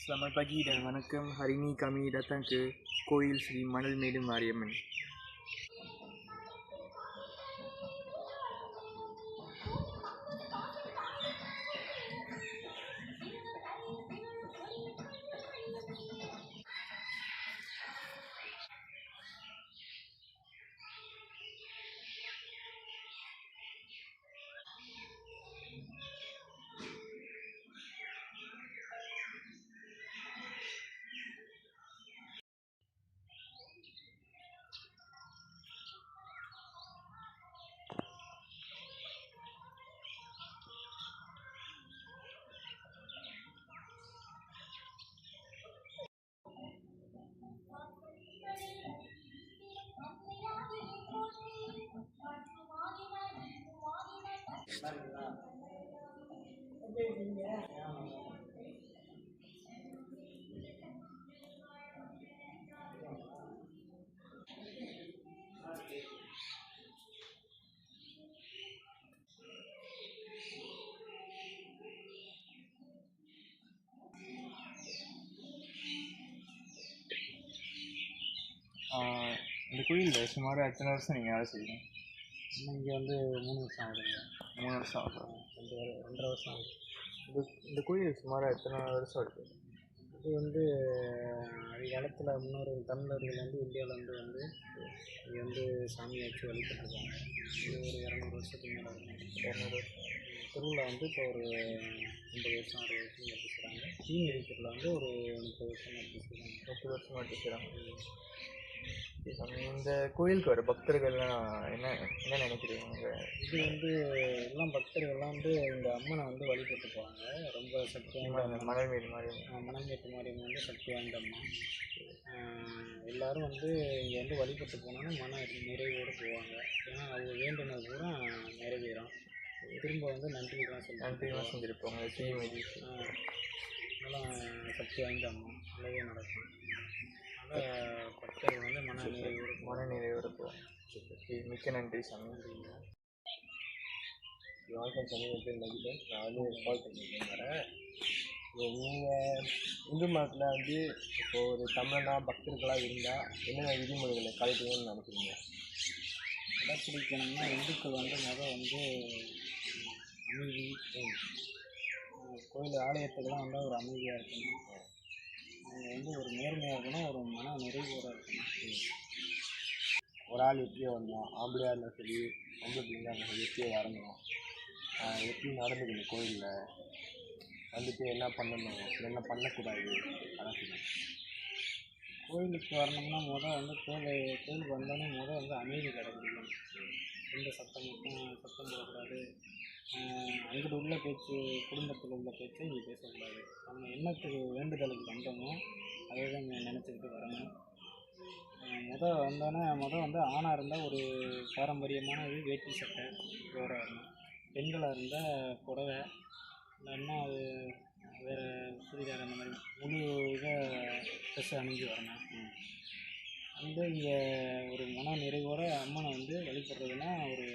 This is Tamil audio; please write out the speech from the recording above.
Selamat pagi dan vanakkam. Hari ini kami datang ke Koil Sri Manalmedu Mariamman. இந்த கோயிலில் சுமார் எத்தனை வருஷம் நீங்கள் வேலை செய்வீங்க? இங்கே வந்து 3 வருஷம் ஆகுதுங்க. 3 வருஷம் ஆகும். 2.5 வருஷம் ஆகுது. இந்த கோயில் சுமார் எத்தனை வருஷம் இருக்குது? இது வந்து காலத்தில் முன்னோர்கள் தமிழர்கள் வந்து இந்தியாவில் வந்து இங்கே வந்து சாமியை வச்சு வழிபட்டுருக்காங்க. இது ஒரு 200 வருஷத்துக்கு மேலே இருக்கும். 200 வருஷம். திருவிழா வந்து இப்போ ஒரு 50 வருஷம் 60 வருஷம் நடத்தி செய்கிறாங்க. தீமிதி திருவிழா வந்து ஒரு 30 வருஷம் நடத்தி செய்கிறாங்க. 30 வருஷம் நடத்தி செய்கிறாங்க. இந்த கோயிலுக்கு வர பக்தர்கள்லாம் என்ன நினைக்கிறீங்க? இது வந்து எல்லாம் பக்தர்கள்லாம் வந்து இந்த அம்மனை வந்து வழிபட்டு போவாங்க. ரொம்ப சக்தி வாய்ந்த மணல்மேடு மாதிரி மணல்மேட்டு மாரியம்மன் வந்து சக்தி வாய்ந்த அம்மா. எல்லோரும் வந்து இங்கே வந்து வழிபட்டு போனோன்னா மன நிறைவோடு போவாங்க. ஏன்னா அவங்க வேண்டுனது பூரா நிறைவேறும். திரும்ப வந்து நன்றிலாம் செஞ்சுருப்பாங்க. தீமிதி அதெல்லாம் சக்தி வாய்ந்த அம்மா நல்லதே நடக்கும். அதனால் பக்தர்கள் வந்து மன நிறைவோடு போவாங்க. மிக்க நன்றி சாமி. வணக்கம் சாமி, என் பேர் மகிதன். நான் வந்து கால் பண்ணியிருக்கேன் வரேன். நீங்கள் இந்து மதத்தில் வந்து இப்போ ஒரு தமிழனாக பக்தர்களாக இருந்தால் என்னென்ன விதிமுறைகளை கடைபிடிக்கணும்னு நினைக்கிறீங்க? கடைப்பிடிக்கணும்னா இந்துக்கள் வந்து வந்து அமைதி, கோயில் ஆலயத்துக்கெல்லாம் வந்து ஒரு அமைதியாக இருக்கணும். அவங்க வந்து ஒரு நேர்மையாக இருக்கணும், ஒரு மன நிறைவோடு இருக்கணும். ஒரு ஆள் எப்படியோ வரணும், ஆம்பளையாக இருந்தால் சரி பொம்பளை பிள்ளைங்க இருந்தால் சரி எப்படியோ வரணும். எப்படி நடந்துக்கணும், கோயிலில் வந்துட்டு என்ன பண்ணணும், என்ன பண்ணக்கூடாது அதான் சொல்லணும். கோயிலுக்கு வரணும்னா வந்து கோயிலுக்கு வந்தோடனே வந்து அமைதி கடைபிடிக்கணும். எந்த சத்தம் போடக்கூடாது. அங்கிட்டு உள்ள பேச்சு, குடும்பத்தில் உள்ள பேச்சு இங்கே பேசக்கூடாது. நம்ம என்னத்துக்கு வேண்டுதலுக்கு வந்தோமோ அதை தான் இங்கே நினச்சிக்கிட்டு வரணும். வந்தோடனே வந்து ஆணாக இருந்தால் ஒரு பாரம்பரியமான வேட்டி சட்டை இதோட வரணும். பெண்களாக இருந்தால் புடவை, இல்லைன்னா அது வேறு சுடிதார், அந்த மாதிரி முழு ட்ரெஸ் அணிஞ்சு வரணும். வந்து இங்கே ஒரு மன நிறைவோட அம்மனை வந்து வழிபடுறதுன்னா ஒரு